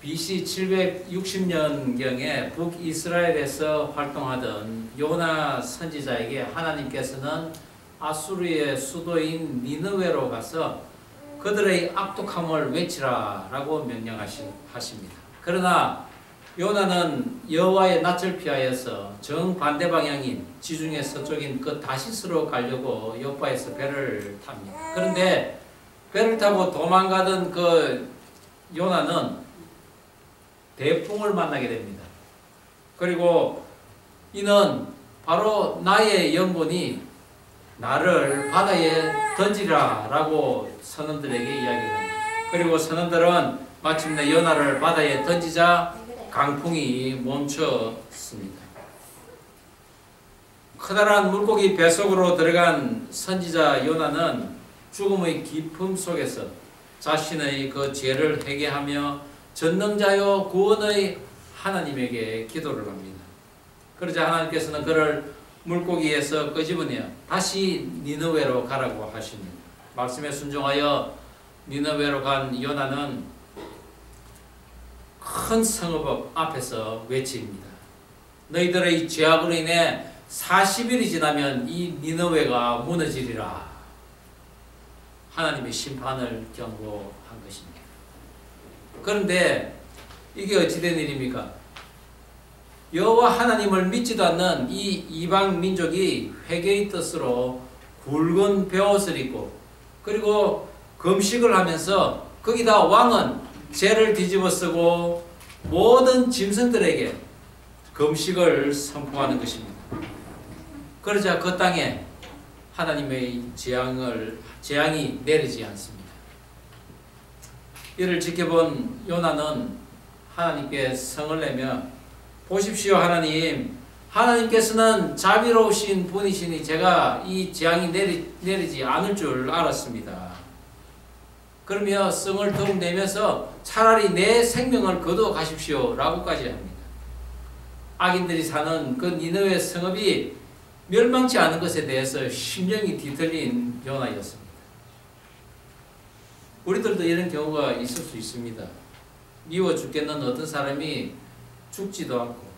BC 760년경에 북이스라엘에서 활동하던 요나 선지자에게 하나님께서는 아수르의 수도인 니느웨로 가서 그들의 악독함을 외치라 라고 명령하십니다. 그러나 요나는 여호와의 낯을 피하여서 정반대 방향인 지중해 서쪽인 그 다시스로 가려고 요파에서 배를 탑니다. 그런데 배를 타고 도망가던 그 요나는 대풍을 만나게 됩니다. 그리고 이는 바로 나의 영혼이 나를 바다에 던지라 라고 선원들에게 이야기합니다. 그리고 선원들은 마침내 요나를 바다에 던지자 강풍이 멈췄습니다. 커다란 물고기 뱃속으로 들어간 선지자 요나는 죽음의 깊음 속에서 자신의 그 죄를 회개하며 전능자요 구원의 하나님에게 기도를 합니다. 그러자 하나님께서는 그를 물고기에서 끄집어내어 다시 니느웨로 가라고 하십니다. 말씀에 순종하여 니느웨로 간 요나는 큰 성읍 앞에서 외칩니다. 너희들의 죄악으로 인해 40일이 지나면 이 니느웨가 무너지리라. 하나님의 심판을 경고한 것입니다. 그런데 이게 어찌된 일입니까? 여호와 하나님을 믿지도 않는 이 이방 민족이 회개의 뜻으로 굵은 베옷을 입고 그리고 금식을 하면서 거기다 왕은 죄를 뒤집어 쓰고 모든 짐승들에게 금식을 선포하는 것입니다. 그러자 그 땅에 하나님의 재앙이 내리지 않습니다. 이를 지켜본 요나는 하나님께 성을 내며 보십시오 하나님, 하나님께서는 자비로우신 분이시니 제가 이 재앙이 내리지 않을 줄 알았습니다. 그러며 성을 더욱 내면서 차라리 내 생명을 거두어 가십시오 라고까지 합니다. 악인들이 사는 그 니느웨 성읍이 멸망치 않은 것에 대해서 심령이 뒤틀린 요나였습니다. 우리들도 이런 경우가 있을 수 있습니다. 미워 죽겠는 어떤 사람이 죽지도 않고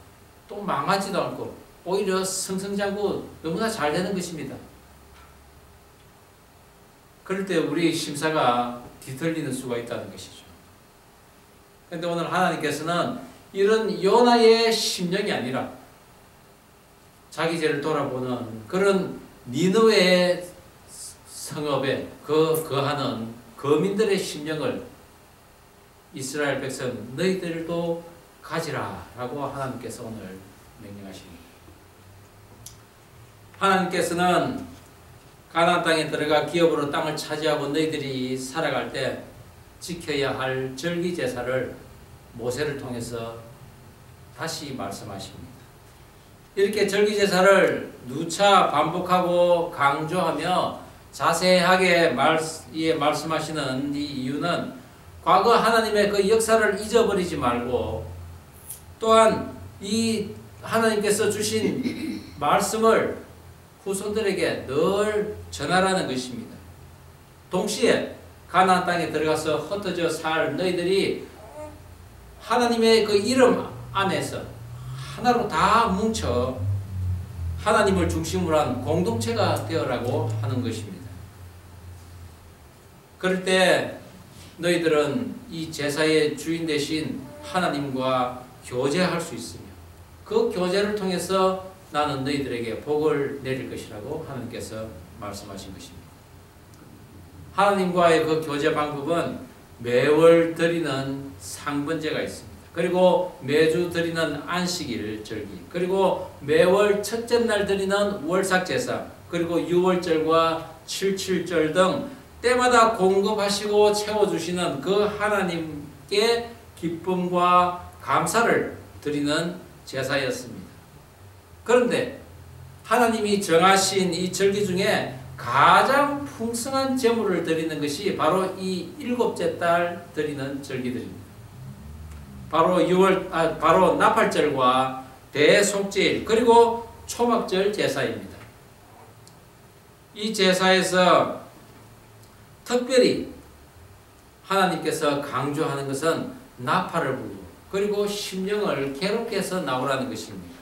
또 망하지도 않고 오히려 승승장구 너무나 잘 되는 것입니다. 그럴 때 우리의 심사가 뒤틀리는 수가 있다는 것이죠. 그런데 오늘 하나님께서는 이런 요나의 심령이 아니라 자기 죄를 돌아보는 그런 니느웨 성읍에 거하는 거민들의 심령을 이스라엘 백성 너희들도 가지라 라고 하나님께서 오늘 명령하십니다. 하나님께서는 가나안 땅에 들어가 기업으로 땅을 차지하고 너희들이 살아갈 때 지켜야 할 절기 제사를 모세를 통해서 다시 말씀하십니다. 이렇게 절기 제사를 누차 반복하고 강조하며 자세하게 말씀하시는 이 이유는 과거 하나님의 그 역사를 잊어버리지 말고 또한 이 하나님께서 주신 말씀을 후손들에게 늘 전하라는 것입니다. 동시에 가나안 땅에 들어가서 흩어져 살 너희들이 하나님의 그 이름 안에서 하나로 다 뭉쳐 하나님을 중심으로 한 공동체가 되어라고 하는 것입니다. 그럴 때 너희들은 이 제사의 주인 되신 하나님과 교제할 수 있으며 그 교제를 통해서 나는 너희들에게 복을 내릴 것이라고 하나님께서 말씀하신 것입니다. 하나님과의 그 교제 방법은 매월 드리는 상번제가 있습니다. 그리고 매주 드리는 안식일 절기, 그리고 매월 첫째 날 드리는 월삭제사, 그리고 유월절과 칠칠절 등 때마다 공급하시고 채워주시는 그 하나님께 기쁨과 감사를 드리는 제사였습니다. 그런데 하나님이 정하신 이 절기 중에 가장 풍성한 제물을 드리는 것이 바로 이 일곱째 달 드리는 절기들입니다. 바로 나팔절과 대속제일 그리고 초막절 제사입니다. 이 제사에서 특별히 하나님께서 강조하는 것은 나팔을 불고 그리고 심령을 괴롭게 해서 나오라는 것입니다.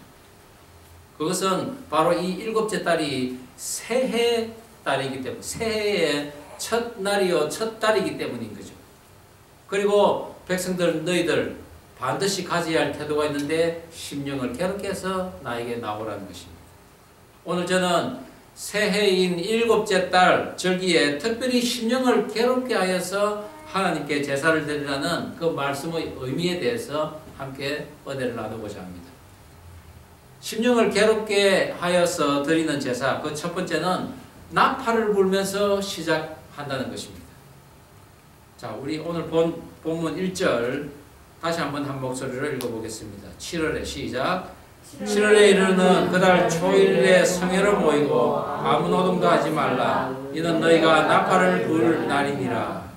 그것은 바로 이 일곱째 달이 새해 달이기 때문에 새해의 첫 날이요 첫 달이기 때문인 거죠. 그리고 백성들 너희들 반드시 가져야 할 태도가 있는데 심령을 괴롭게 해서 나에게 나오라는 것입니다. 오늘 저는 새해인 일곱째 달 절기에 특별히 심령을 괴롭게 하여서 하나님께 제사를 드리라는 그 말씀의 의미에 대해서 함께 은혜를 나누고자 합니다. 심령을 괴롭게 하여서 드리는 제사, 그 첫 번째는 나팔을 불면서 시작한다는 것입니다. 자, 우리 오늘 본문 1절 다시 한번 한 목소리로 읽어보겠습니다. 7월에 시작. 7월에 이르는 그달 초일에 성회로 모이고 아무 노동도 하지 말라. 이는 너희가 나팔을 불 날이니라.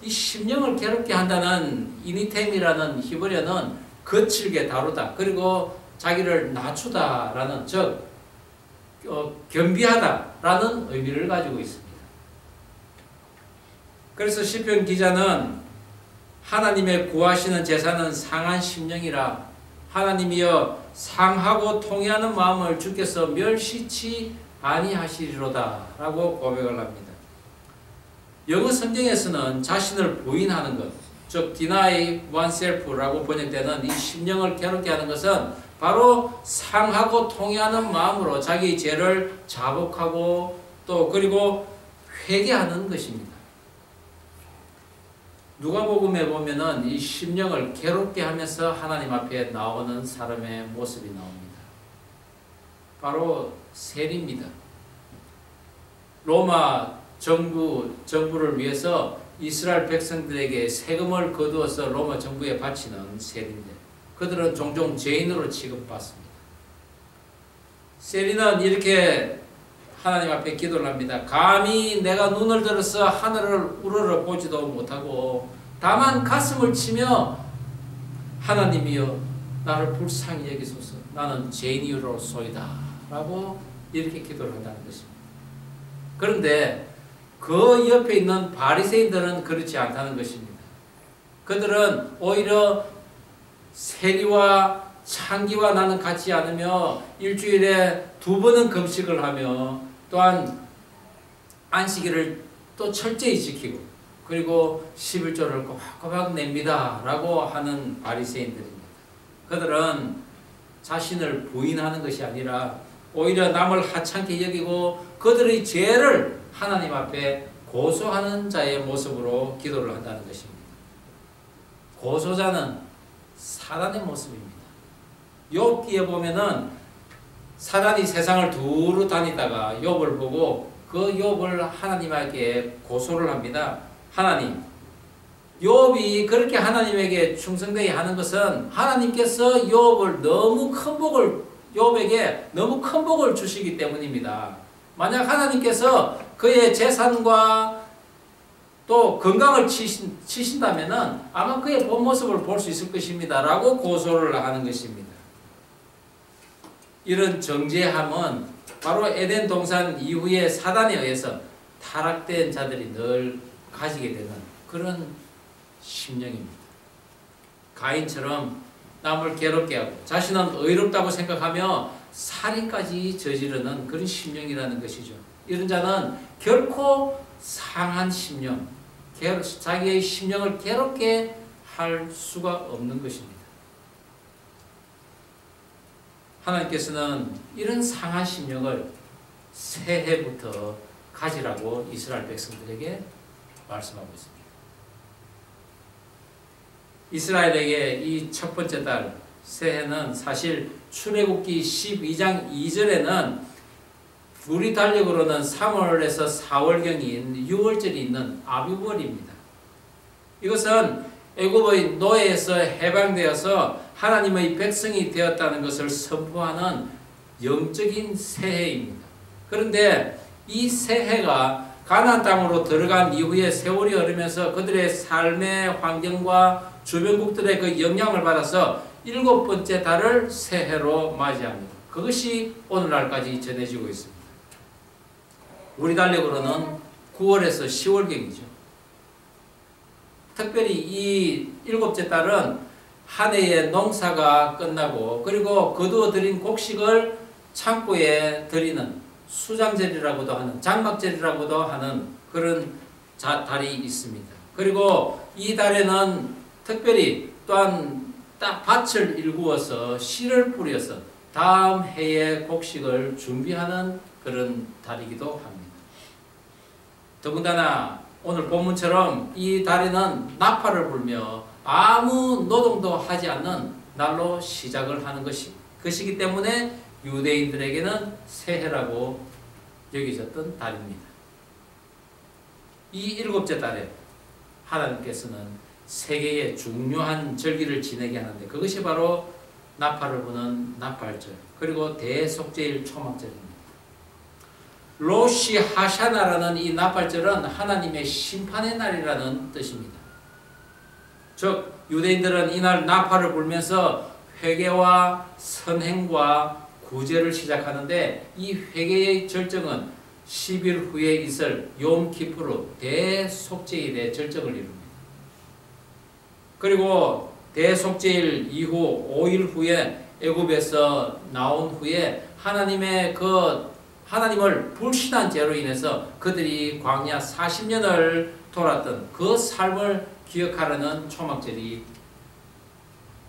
이 심령을 괴롭게 한다는 이니템이라는 히브리어는 거칠게 다루다, 그리고 자기를 낮추다라는, 즉 겸비하다라는 의미를 가지고 있습니다. 그래서 시편 기자는 하나님의 구하시는 제사는 상한 심령이라 하나님이여 상하고 통회하는 마음을 주께서 멸시치 아니하시리로다 라고 고백을 합니다. 영어 성경에서는 자신을 부인하는 것, 즉 deny oneself라고 번역되는 이 심령을 괴롭게 하는 것은 바로 상하고 통회하는 마음으로 자기 죄를 자복하고 또 그리고 회개하는 것입니다. 누가복음에 보면은 이 심령을 괴롭게 하면서 하나님 앞에 나오는 사람의 모습이 나옵니다. 바로 세리입니다. 로마 정부를 위해서 이스라엘 백성들에게 세금을 거두어서 로마 정부에 바치는 세리인데 그들은 종종 죄인으로 취급받습니다. 세리는 이렇게 하나님 앞에 기도를 합니다. 감히 내가 눈을 들어서 하늘을 우러러 보지도 못하고 다만 가슴을 치며 하나님이여 나를 불쌍히 여기소서 나는 죄인이로소이다 라고 이렇게 기도를 한다는 것입니다. 그런데 그 옆에 있는 바리새인들은 그렇지 않다는 것입니다. 그들은 오히려 세리와 창기와 나는 같지 않으며 일주일에 2번은 금식을 하며 또한 안식일을 또 철저히 지키고 그리고 11조를 꼬박꼬박 냅니다 라고 하는 바리새인들입니다. 그들은 자신을 부인하는 것이 아니라 오히려 남을 하찮게 여기고 그들의 죄를 하나님 앞에 고소하는 자의 모습으로 기도를 한다는 것입니다. 고소자는 사단의 모습입니다. 욥기에 보면은 사단이 세상을 두루 다니다가 욥을 보고 그 욥을 하나님에게 고소를 합니다. 하나님, 욥이 그렇게 하나님에게 충성되게 하는 것은 하나님께서 욥에게 너무 큰 복을 주시기 때문입니다. 만약 하나님께서 그의 재산과 또 건강을 치신다면은 아마 그의 본 모습을 볼 수 있을 것입니다. 라고 고소를 하는 것입니다. 이런 정죄함은 바로 에덴 동산 이후에 사단에 의해서 타락된 자들이 늘 가지게 되는 그런 심령입니다. 가인처럼 남을 괴롭게 하고 자신은 의롭다고 생각하며 살인까지 저지르는 그런 심령이라는 것이죠. 이런 자는 결코 상한 심령, 자기의 심령을 괴롭게 할 수가 없는 것입니다. 하나님께서는 이런 상한 심령을 새해부터 가지라고 이스라엘 백성들에게 말씀하고 있습니다. 이스라엘에게 이 첫 번째 달 새해는 사실 출애굽기 12장 2절에는 우리 달력으로는 3월에서 4월경인 6월절이 있는 아비벌입니다. 이것은 애굽의 노예에서 해방되어서 하나님의 백성이 되었다는 것을 선포하는 영적인 새해입니다. 그런데 이 새해가 가나안 땅으로 들어간 이후에 세월이 흐르면서 그들의 삶의 환경과 주변국들의 그 영향을 받아서 7번째 달을 새해로 맞이합니다. 그것이 오늘날까지 전해지고 있습니다. 우리 달력으로는 9월에서 10월경이죠. 특별히 이 일곱째 달은 한 해의 농사가 끝나고 그리고 거두어 들인 곡식을 창고에 들이는 수장절이라고도 하는 장막절이라고도 하는 그런 달이 있습니다. 그리고 이 달에는 특별히 또한 딱 밭을 일구어서 씨를 뿌려서 다음 해의 곡식을 준비하는 그런 달이기도 합니다. 더군다나 오늘 본문처럼 이 달에는 나팔을 불며 아무 노동도 하지 않는 날로 시작을 하는 것이기 때문에 유대인들에게는 새해라고 여겨졌던 달입니다. 이 일곱째 달에 하나님께서는 세 개의 중요한 절기를 지내게 하는데 그것이 바로 나팔을 부는 나팔절 그리고 대속죄일 초막절입니다. 로시 하샤나라는 이 나팔절은 하나님의 심판의 날이라는 뜻입니다. 즉 유대인들은 이날 나팔을 불면서 회개와 선행과 구제를 시작하는데 이 회개의 절정은 10일 후에 있을 욤키푸르 대속죄일의 절정을 이룹니다. 그리고 대속죄일 이후 5일 후에 애굽에서 나온 후에 하나님을 불신한 죄로 인해서 그들이 광야 40년을 돌았던 그 삶을 기억하려는 초막절이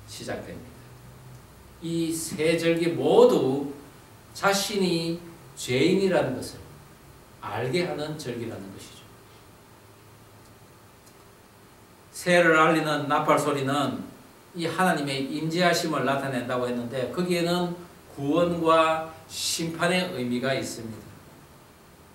시작됩니다. 이 세 절기 모두 자신이 죄인이라는 것을 알게 하는 절기라는 것이죠. 새해를 알리는 나팔 소리는 이 하나님의 임재하심을 나타낸다고 했는데 거기에는 구원과 심판의 의미가 있습니다.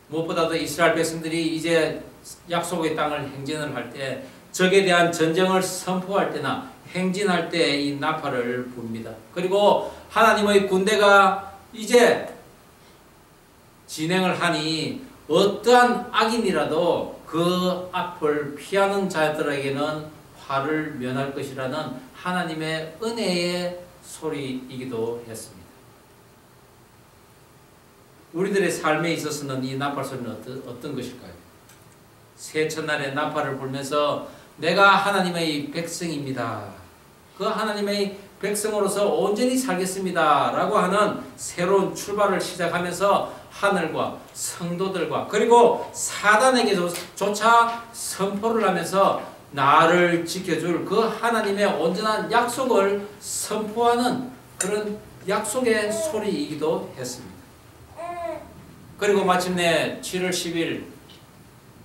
무엇보다도 이스라엘 백성들이 이제 약속의 땅을 행진을 할 때 적에 대한 전쟁을 선포할 때나 행진할 때 이 나팔을 붑니다. 그리고 하나님의 군대가 이제 진행을 하니 어떠한 악인이라도 그 앞을 피하는 자들에게는 화를 면할 것이라는 하나님의 은혜의 소리이기도 했습니다. 우리들의 삶에 있어서는 이 나팔 소리는 어떤 것일까요? 새 첫날에 나팔을 불면서 내가 하나님의 백성입니다. 그 하나님의 백성으로서 온전히 살겠습니다. 라고 하는 새로운 출발을 시작하면서 하늘과 성도들과 그리고 사단에게조차 선포를 하면서 나를 지켜줄 그 하나님의 온전한 약속을 선포하는 그런 약속의 소리이기도 했습니다. 그리고 마침내 7월 10일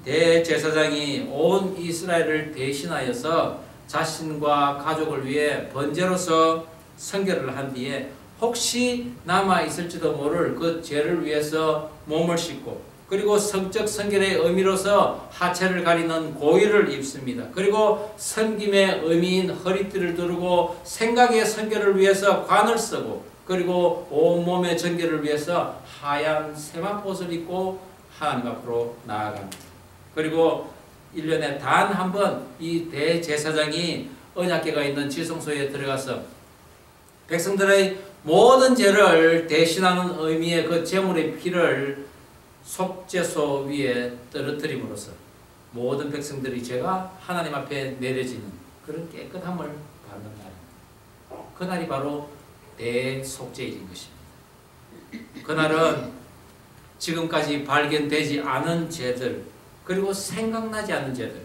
대제사장이 온 이스라엘을 대신하여서 자신과 가족을 위해 번제로서 선결을 한 뒤에 혹시 남아있을지도 모를 그 죄를 위해서 몸을 씻고 그리고 성적 선결의 의미로서 하체를 가리는 고의를 입습니다. 그리고 섬김의 의미인 허리띠를 두르고 생각의 선결을 위해서 관을 쓰고 그리고 온몸의 정결을 위해서 하얀 세마포옷을 입고 하나님 앞으로 나아갑니다. 그리고 1년에 단 한 번 이 대제사장이 언약궤가 있는 지성소에 들어가서 백성들의 모든 죄를 대신하는 의미의 그 제물의 피를 속죄소 위에 떨어뜨림으로써 모든 백성들의 죄가 하나님 앞에 내려지는 그런 깨끗함을 받는 날입니다. 그날이 바로 대속죄일인 것입니다. 그날은 지금까지 발견되지 않은 죄들 그리고 생각나지 않는 죄들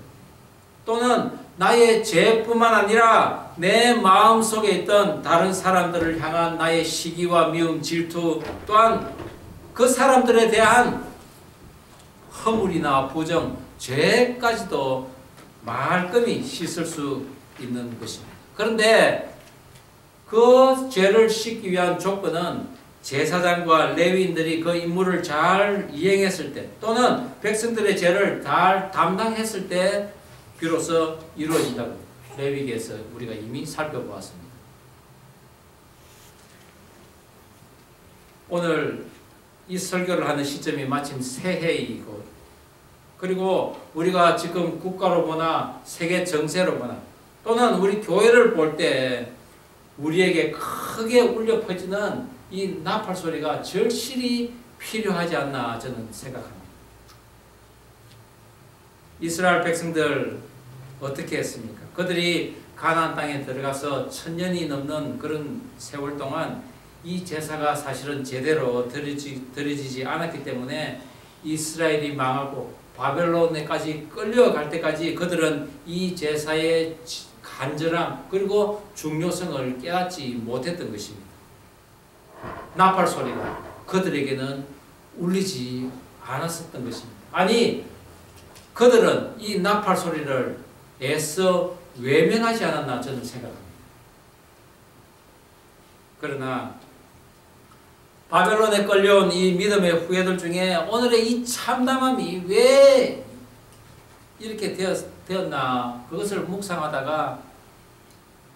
또는 나의 죄뿐만 아니라 내 마음속에 있던 다른 사람들을 향한 나의 시기와 미움, 질투 또한 그 사람들에 대한 허물이나 부정, 죄까지도 말끔히 씻을 수 있는 것입니다. 그런데 그 죄를 씻기 위한 조건은 제사장과 레위인들이 그 임무를 잘 이행했을 때 또는 백성들의 죄를 잘 담당했을 때 비로소 이루어진다고 레위기에서 우리가 이미 살펴보았습니다. 오늘 이 설교를 하는 시점이 마침 새해이고 그리고 우리가 지금 국가로 보나 세계 정세로 보나 또는 우리 교회를 볼 때 우리에게 크게 울려 퍼지는 이 나팔 소리가 절실히 필요하지 않나 저는 생각합니다. 이스라엘 백성들 어떻게 했습니까? 그들이 가나안 땅에 들어가서 1000년이 넘는 그런 세월 동안 이 제사가 사실은 제대로 드려지지 않았기 때문에 이스라엘이 망하고 바벨론에까지 끌려갈 때까지 그들은 이 제사의 간절함 그리고 중요성을 깨닫지 못했던 것입니다. 나팔 소리가 그들에게는 울리지 않았었던 것입니다. 아니, 그들은 이 나팔 소리를 애써 외면하지 않았나 저는 생각합니다. 그러나 바벨론에 끌려온 이 믿음의 후예들 중에 오늘의 이 참담함이 왜 이렇게 되었나 그것을 묵상하다가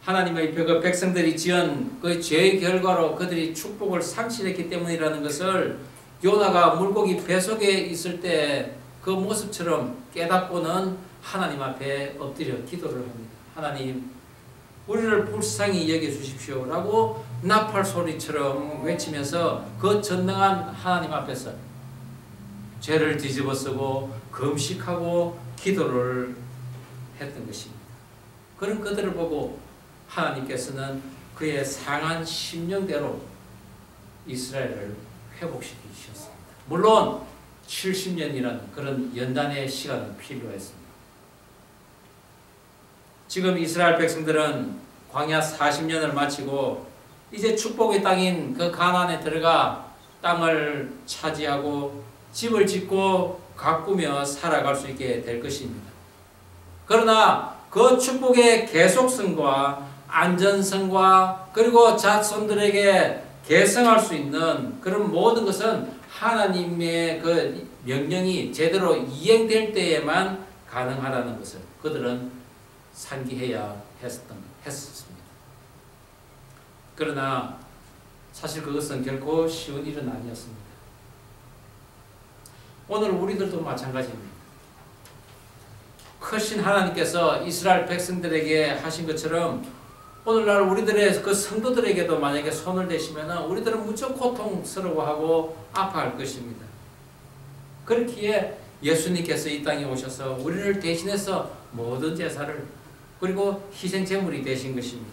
하나님의 그 백성들이 지은 그 죄의 결과로 그들이 축복을 상실했기 때문이라는 것을 요나가 물고기 뱃속에 있을 때 그 모습처럼 깨닫고는 하나님 앞에 엎드려 기도를 합니다. 하나님, 우리를 불쌍히 여겨주십시오 라고 나팔 소리처럼 외치면서 그 전능한 하나님 앞에서 죄를 뒤집어쓰고 금식하고 기도를 했던 것입니다. 그런 그들을 보고 하나님께서는 그의 상한 심령대로 이스라엘을 회복시키셨습니다. 물론 70년이라는 그런 연단의 시간은 필요했습니다. 지금 이스라엘 백성들은 광야 40년을 마치고 이제 축복의 땅인 그 가나안에 들어가 땅을 차지하고 집을 짓고 가꾸며 살아갈 수 있게 될 것입니다. 그러나 그 축복의 계속성과 안전성과 그리고 자손들에게 계승할 수 있는 그런 모든 것은 하나님의 그 명령이 제대로 이행될 때에만 가능하다는 것을 그들은 상기해야 했었습니다. 그러나 사실 그것은 결코 쉬운 일은 아니었습니다. 오늘 우리들도 마찬가지입니다. 크신 하나님께서 이스라엘 백성들에게 하신 것처럼 오늘날 우리들의 그 성도들에게도 만약에 손을 대시면 우리들은 무척 고통스러워하고 아파할 것입니다. 그렇기에 예수님께서 이 땅에 오셔서 우리를 대신해서 모든 제사를 그리고 희생 제물이 되신 것입니다.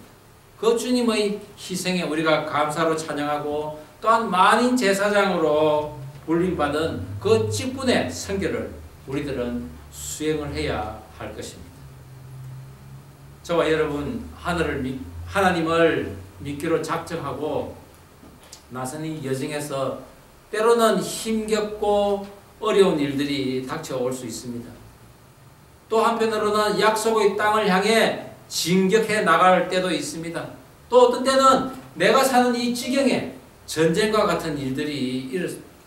그 주님의 희생에 우리가 감사로 찬양하고 또한 만인 제사장으로 불림받은 그 직분의 선교를 우리들은 수행을 해야 할 것입니다. 저와 여러분 하나님을 믿기로 작정하고 나선 이 여정에서 때로는 힘겹고 어려운 일들이 닥쳐올 수 있습니다. 또 한편으로는 약속의 땅을 향해 진격해 나갈 때도 있습니다. 또 어떤 때는 내가 사는 이 지경에 전쟁과 같은 일들이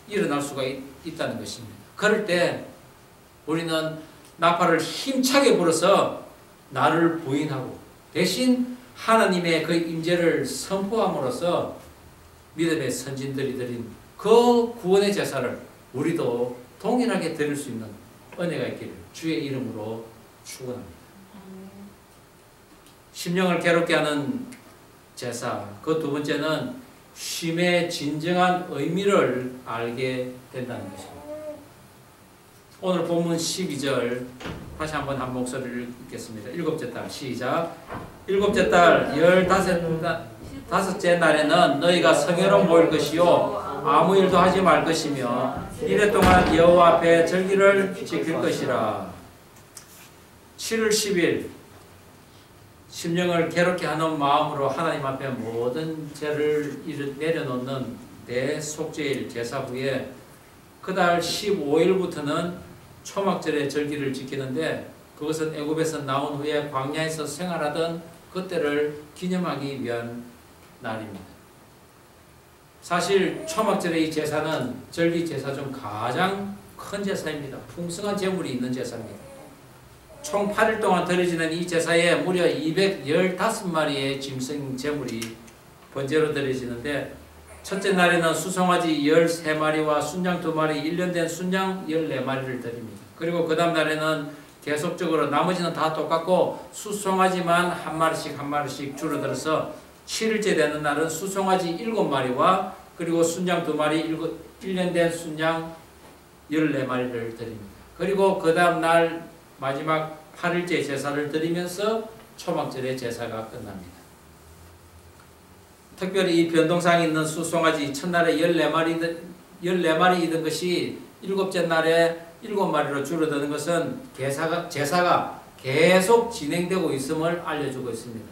일어날 수가 있다는 것입니다. 그럴 때 우리는 나팔을 힘차게 불어서 나를 부인하고 대신 하나님의 그 임재를 선포함으로써 믿음의 선진들이 드린 그 구원의 제사를 우리도 동일하게 드릴 수 있는 은혜가 있기를 주의 이름으로 축원합니다. 심령을 괴롭게 하는 제사, 그 두 번째는 쉼의 진정한 의미를 알게 된다는 것입니다. 오늘 본문 12절 다시 한번 한 목소리를 읽겠습니다. 일곱째 달 시작. 일곱째 달 15째 날에는 너희가 성회로 모일 것이요 아무 일도 하지 말 것이며 이래 동안 여호와 앞에 절기를 지킬 것이라. 7월 10일 심령을 괴롭게 하는 마음으로 하나님 앞에 모든 죄를 내려놓는 대속죄일 제사 후에 그달 15일부터는 초막절의 절기를 지키는데 그것은 애굽에서 나온 후에 광야에서 생활하던 그때를 기념하기 위한 날입니다. 사실 초막절의 이 제사는 절기 제사 중 가장 큰 제사입니다. 풍성한 제물이 있는 제사입니다. 총 8일 동안 드려지는 이 제사에 무려 215마리의 짐승 제물이 번제로 드려지는데 첫째 날에는 수송아지 13마리와 순양 2마리, 1년 된 순양 14마리를 드립니다. 그리고 그 다음 날에는 계속적으로 나머지는 다 똑같고 수송아지만 한 마리씩 줄어들어서 7일째 되는 날은 수송아지 7마리와 그리고 순양 2마리, 1년 된 순양 14마리를 드립니다. 그리고 그 다음 날 마지막 8일째 제사를 드리면서 초막절의 제사가 끝납니다. 특별히 이 변동상에 있는 수송아지 첫날에 14마리이던 것이 일곱째 날에 7마리로 줄어드는 것은 제사가 계속 진행되고 있음을 알려주고 있습니다.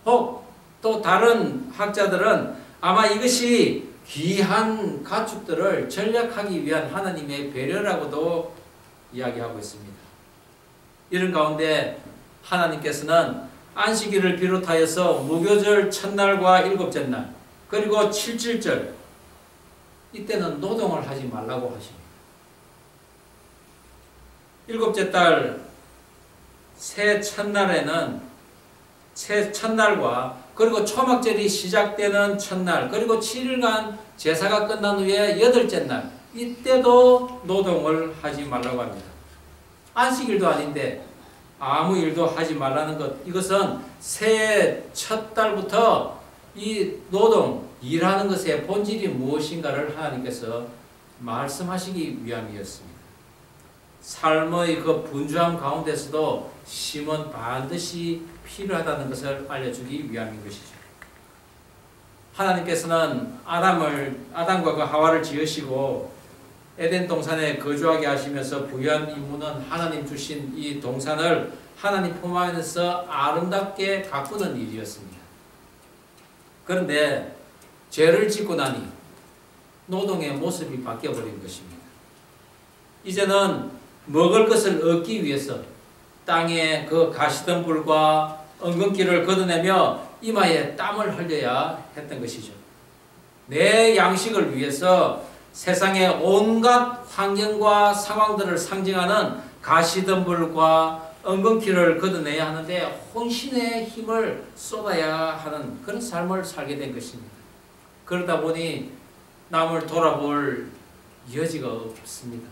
혹 또 다른 학자들은 아마 이것이 귀한 가축들을 전략하기 위한 하나님의 배려라고도 이야기하고 있습니다. 이런 가운데 하나님께서는 안식일을 비롯하여서 무교절 첫날과 일곱째 날 그리고 7.7절 이때는 노동을 하지 말라고 하십니다. 일곱째 달 새 첫날과 그리고 초막절이 시작되는 첫날 그리고 7일간 제사가 끝난 후에 8째 날 이때도 노동을 하지 말라고 합니다. 안식일도 아닌데 아무 일도 하지 말라는 것, 이것은 새해 첫 달부터 이 노동, 일하는 것의 본질이 무엇인가를 하나님께서 말씀하시기 위함이었습니다. 삶의 그 분주함 가운데서도 쉼은 반드시 필요하다는 것을 알려주기 위함인 것이죠. 하나님께서는 아담과 그 하와를 지으시고 에덴 동산에 거주하게 하시면서 부여한 임무는 하나님 주신 이 동산을 하나님 품 안에서 아름답게 가꾸는 일이었습니다. 그런데 죄를 짓고 나니 노동의 모습이 바뀌어버린 것입니다. 이제는 먹을 것을 얻기 위해서 땅에 그 가시덤불과 엉겅퀴를 걷어내며 이마에 땀을 흘려야 했던 것이죠. 내 양식을 위해서 세상의 온갖 환경과 상황들을 상징하는 가시덤불과 엉겅퀴를 걷어내야 하는데 혼신의 힘을 쏟아야 하는 그런 삶을 살게 된 것입니다. 그러다 보니 남을 돌아볼 여지가 없습니다.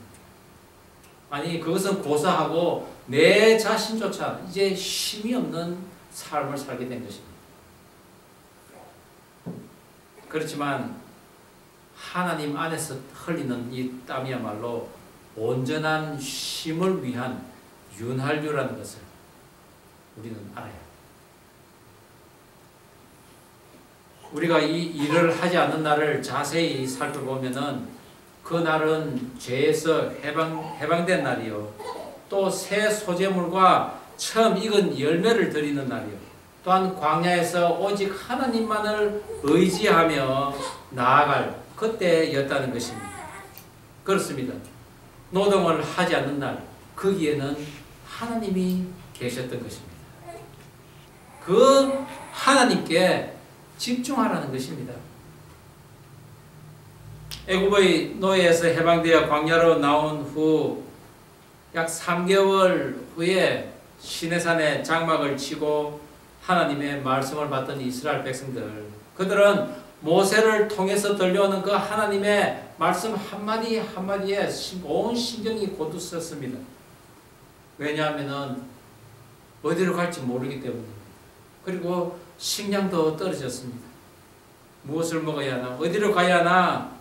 아니 그것은 고사하고 내 자신조차 이제 쉼이 없는 삶을 살게 된 것입니다. 그렇지만 하나님 안에서 흘리는 이 땀이야말로 온전한 쉼을 위한 윤활유라는 것을 우리는 알아야 합니다. 우리가 이 일을 하지 않는 날을 자세히 살펴보면은 그 날은 죄에서 해방된 날이요. 또 새 소재물과 처음 익은 열매를 드리는 날이요. 또한 광야에서 오직 하나님만을 의지하며 나아갈 그때였다는 것입니다. 그렇습니다. 노동을 하지 않는 날, 거기에는 하나님이 계셨던 것입니다. 그 하나님께 집중하라는 것입니다. 애굽의 노예에서 해방되어 광야로 나온 후 약 3개월 후에 시내산에 장막을 치고 하나님의 말씀을 받던 이스라엘 백성들, 그들은 모세를 통해서 들려오는 그 하나님의 말씀 한마디 한마디에 온 신경이 곤두섰습니다. 왜냐하면 어디로 갈지 모르기 때문입니다. 그리고 식량도 떨어졌습니다. 무엇을 먹어야 하나, 어디로 가야 하나.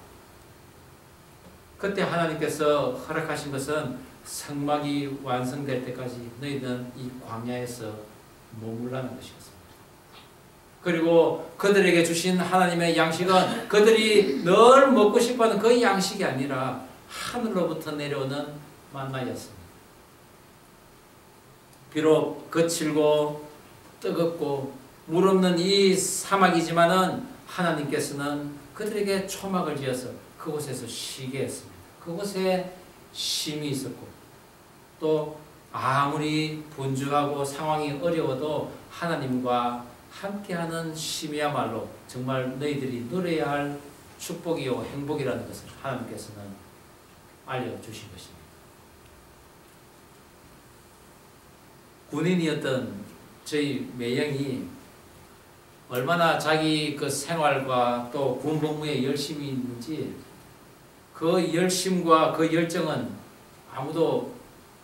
그때 하나님께서 허락하신 것은 성막이 완성될 때까지 너희는 이 광야에서 머물라는 것이었습니다. 그리고 그들에게 주신 하나님의 양식은 그들이 늘 먹고 싶어하는 그 양식이 아니라 하늘로부터 내려오는 만나였습니다. 비록 거칠고 뜨겁고 물 없는 이 사막이지만은 하나님께서는 그들에게 초막을 지어서 그곳에서 쉬게 했습니다. 그곳에 쉼이 있었고 또 아무리 분주하고 상황이 어려워도 하나님과 함께하는 쉼이야말로 정말 너희들이 누려야 할 축복이요 행복이라는 것을 하나님께서는 알려주신 것입니다. 군인이었던 저희 매형이 얼마나 자기 그 생활과 또 군복무에 열심히 있는지 그 열심과 그 열정은 아무도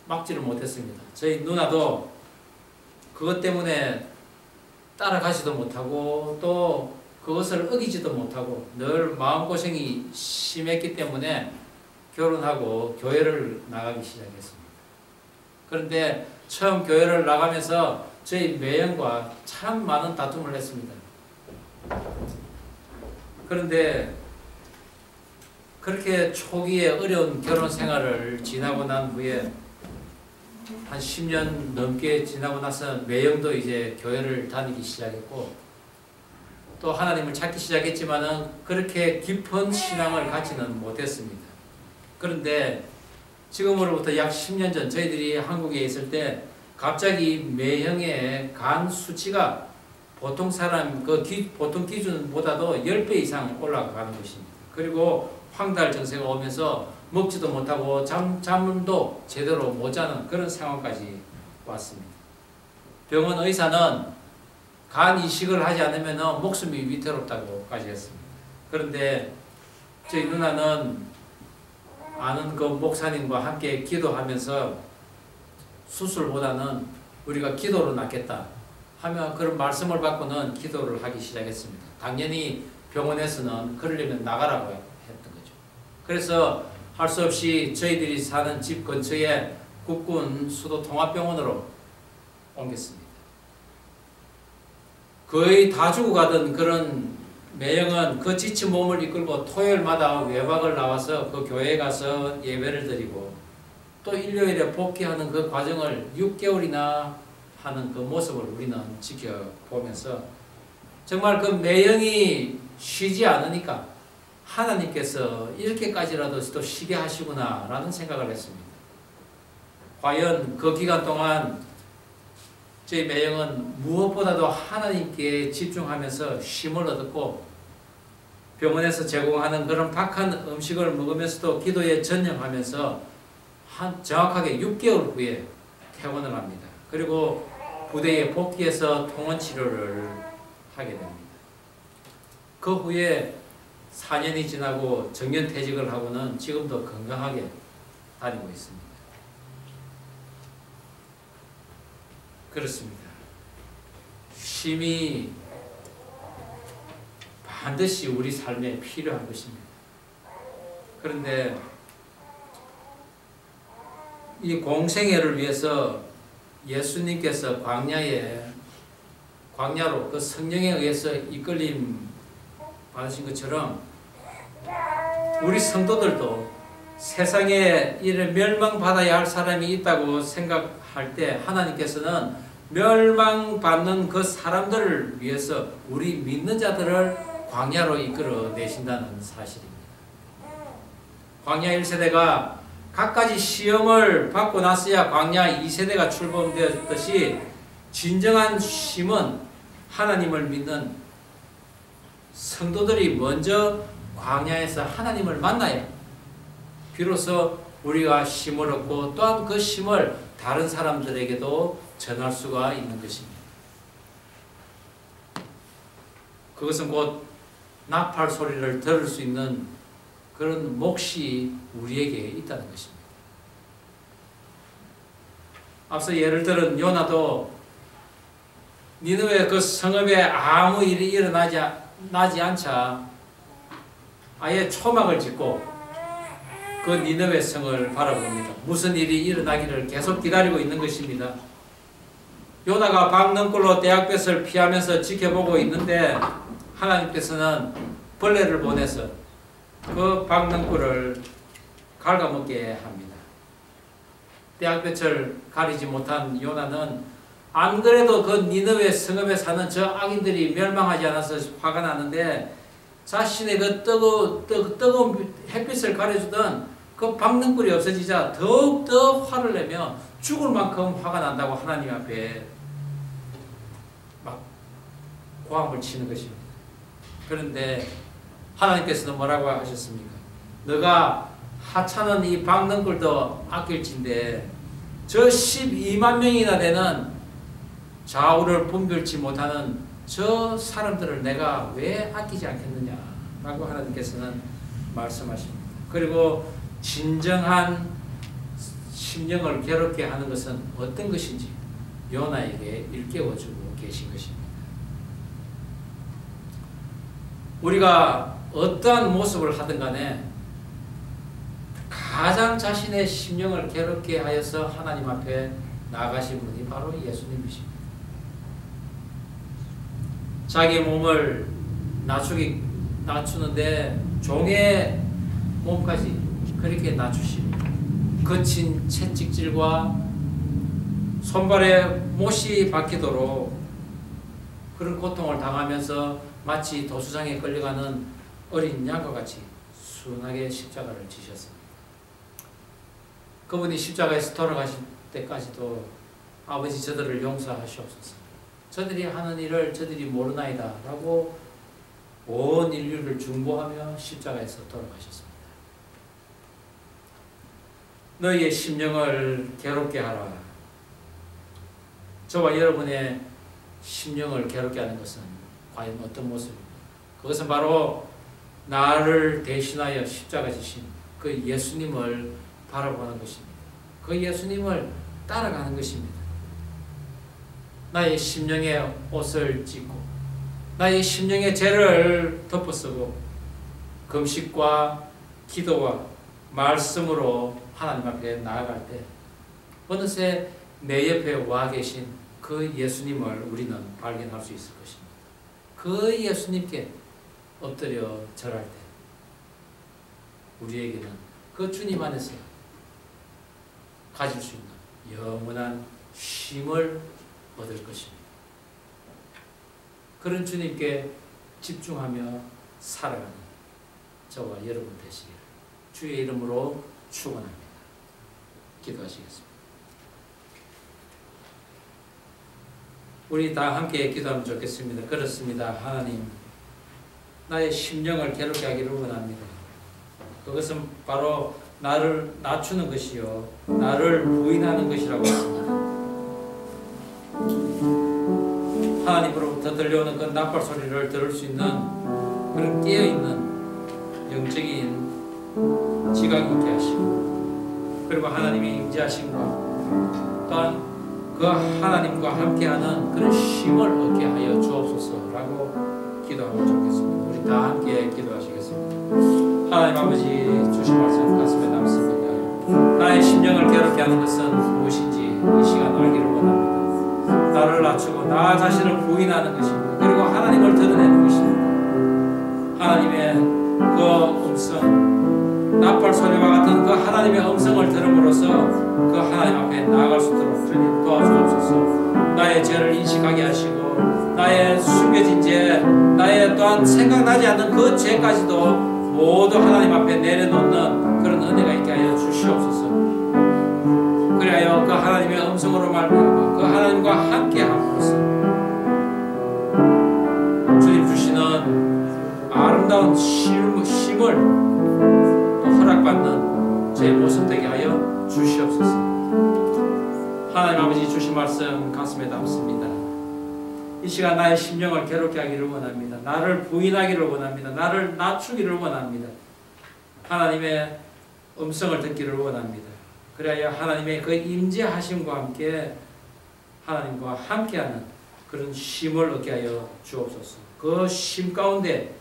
막지를 못했습니다. 저희 누나도 그것 때문에 따라가지도 못하고 또 그것을 어기지도 못하고 늘 마음고생이 심했기 때문에 결혼하고 교회를 나가기 시작했습니다. 그런데 처음 교회를 나가면서 저희 매형과 참 많은 다툼을 했습니다. 그런데 그렇게 초기에 어려운 결혼 생활을 지나고 난 후에 한 10년 넘게 지나고 나서 매형도 이제 교회를 다니기 시작했고 또 하나님을 찾기 시작했지만은 그렇게 깊은 신앙을 갖지는 못했습니다. 그런데 지금으로부터 약 10년 전 저희들이 한국에 있을 때 갑자기 매형의 간 수치가 보통 사람 보통 기준보다도 10배 이상 올라가는 것입니다. 그리고 황달 증세가 오면서 먹지도 못하고 잠도 제대로 못 자는 그런 상황까지 왔습니다. 병원 의사는 간 이식을 하지 않으면 목숨이 위태롭다고까지 했습니다. 그런데 저희 누나는 아는 그 목사님과 함께 기도하면서 수술보다는 우리가 기도로 낫겠다 하며 그런 말씀을 받고는 기도를 하기 시작했습니다. 당연히 병원에서는 그러려면 나가라고 했던 거죠. 그래서 할 수 없이 저희들이 사는 집 근처에 국군 수도통합병원으로 옮겼습니다. 거의 다 죽어가던 그런 매형은 그 지친 몸을 이끌고 토요일마다 외박을 나와서 그 교회에 가서 예배를 드리고 또 일요일에 복귀하는 그 과정을 6개월이나 하는 그 모습을 우리는 지켜보면서 정말 그 매형이 쉬지 않으니까 하나님께서 이렇게까지라도 또 쉬게 하시구나 라는 생각을 했습니다. 과연 그 기간 동안 저희 매형은 무엇보다도 하나님께 집중하면서 쉼을 얻었고 병원에서 제공하는 그런 박한 음식을 먹으면서도 기도에 전념하면서 정확하게 6개월 후에 퇴원을 합니다. 그리고 부대에 복귀해서 통원 치료를 하게 됩니다. 그 후에 4년이 지나고 정년퇴직을 하고는 지금도 건강하게 다니고 있습니다. 그렇습니다. 쉼이 반드시 우리 삶에 필요한 것입니다. 그런데 이 공생애를 위해서 예수님께서 광야로 그 성령에 의해서 이끌림 받으신 것처럼 우리 성도들도 세상에 이를 멸망받아야 할 사람이 있다고 생각할 때 하나님께서는 멸망받는 그 사람들을 위해서 우리 믿는 자들을 광야로 이끌어내신다는 사실입니다. 광야 1세대가 갖가지 시험을 받고 나서야 광야 2세대가 출범되었듯이 진정한 쉼은 하나님을 믿는 성도들이 먼저 광야에서 하나님을 만나야 비로소 우리가 쉼을 얻고 또한 그 쉼을 다른 사람들에게도 전할 수가 있는 것입니다. 그것은 곧 나팔 소리를 들을 수 있는 그런 몫이 우리에게 있다는 것입니다. 앞서 예를 들은 요나도 니느웨 그 성읍에 아무 일이 나지 않자 아예 초막을 짓고 그 니느웨 성을 바라봅니다. 무슨 일이 일어나기를 계속 기다리고 있는 것입니다. 요나가 박넝굴로 떼약볕을 피하면서 지켜보고 있는데 하나님께서는 벌레를 보내서 그 박넝굴을 갉아먹게 합니다. 떼약볕을 가리지 못한 요나는 안 그래도 그 니느웨 성읍에 사는 저 악인들이 멸망하지 않아서 화가 나는데 자신의 그 뜨거운 햇빛을 가려주던 그 박넝굴이 없어지자 더욱더 화를 내며 죽을 만큼 화가 난다고 하나님 앞에 막 고함을 치는 것입니다. 그런데 하나님께서는 뭐라고 하셨습니까? 너가 하찮은 이 박넝굴도 아낄진데 저 12만 명이나 되는 좌우를 분별치 못하는 저 사람들을 내가 왜 아끼지 않겠느냐 라고 하나님께서는 말씀하십니다. 그리고 진정한 심령을 괴롭게 하는 것은 어떤 것인지 요나에게 일깨워주고 계신 것입니다. 우리가 어떠한 모습을 하든 간에 가장 자신의 심령을 괴롭게 하여서 하나님 앞에 나가신 분이 바로 예수님이십니다. 자기 몸을 낮추는데 종의 몸까지 그렇게 낮추십니다. 거친 채찍질과 손발에 못이 박히도록 그런 고통을 당하면서 마치 도수장에 끌려가는 어린 양과 같이 순하게 십자가를 지셨습니다. 그분이 십자가에서 돌아가실 때까지도 아버지 저들을 용서하시옵소서. 저들이 하는 일을 저들이 모르나이다 라고 온 인류를 중보하며 십자가에서 돌아가셨습니다. 너희의 심령을 괴롭게 하라. 저와 여러분의 심령을 괴롭게 하는 것은 과연 어떤 모습입니까? 그것은 바로 나를 대신하여 십자가 지신 그 예수님을 바라보는 것입니다. 그 예수님을 따라가는 것입니다. 나의 심령에 옷을 찢고 나의 심령의 죄를 덮어쓰고 금식과 기도와 말씀으로 하나님 앞에 나아갈 때 어느새 내 옆에 와 계신 그 예수님을 우리는 발견할 수 있을 것입니다. 그 예수님께 엎드려 절할 때 우리에게는 그 주님 안에서 가질 수 있는 영원한 쉼을 얻을 것입니다. 그런 주님께 집중하며 살아가는 저와 여러분 되시기를 주의 이름으로 축원합니다. 기도하시겠습니다. 우리 다 함께 기도하면 좋겠습니다. 그렇습니다. 하나님, 나의 심령을 괴롭게 하기를 원합니다. 그것은 바로 나를 낮추는 것이요 나를 부인하는 것이라고 했습니다. 하나님으로부터 들려오는 그 나팔 소리를 들을 수 있는 그런 깨어있는 영적인 지각이 있게 하시고 그리고 하나님의 임재하심과 또한 그 하나님과 함께하는 그런 쉼을 얻게 하여 주옵소서라고 기도하면 좋겠습니다. 우리 다 함께 기도하시겠습니다. 하나님 아버지 주신 말씀 가슴에 남습니다. 나의 심령을 괴롭게 하는 것은 무엇인지 이 시간 알기를 원합니다. 나를 낮추고 나 자신을 부인하는 것입니다. 그리고 하나님을 드러내는 것입니다. 하나님의 그 음성, 나팔 소리와 같은 그 하나님의 음성을 들음으로써 그 하나님 앞에 나아갈 수 있도록 주님 도와주옵소서. 나의 죄를 인식하게 하시고 나의 숨겨진 죄, 나의 또한 생각나지 않는 그 죄까지도 모두 하나님 앞에 내려놓는 그런 은혜가 있게 하여 주시옵소서. 그리하여 그 하나님의 음성으로 말미암아 그 하나님과 함께함으로써 주님 주시는 아름다운 쉼을 또 허락받는 제 모습 되게 하여 주시옵소서. 하나님 아버지 주신 말씀 가슴에 담습니다. 이 시간 나의 심령을 괴롭게 하기를 원합니다. 나를 부인하기를 원합니다. 나를 낮추기를 원합니다. 하나님의 음성을 듣기를 원합니다. 그래야 하나님의 그 임재하심과 함께 하나님과 함께하는 그런 쉼을 얻게 하여 주옵소서. 그 쉼 가운데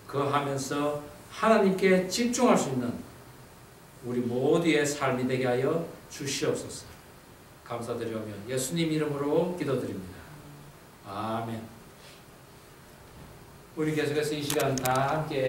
거하면서 하나님께 집중할 수 있는 우리 모두의 삶이 되게 하여 주시옵소서. 감사드리오며 예수님 이름으로 기도드립니다. 아멘. 우리 계속해서 이 시간 다 함께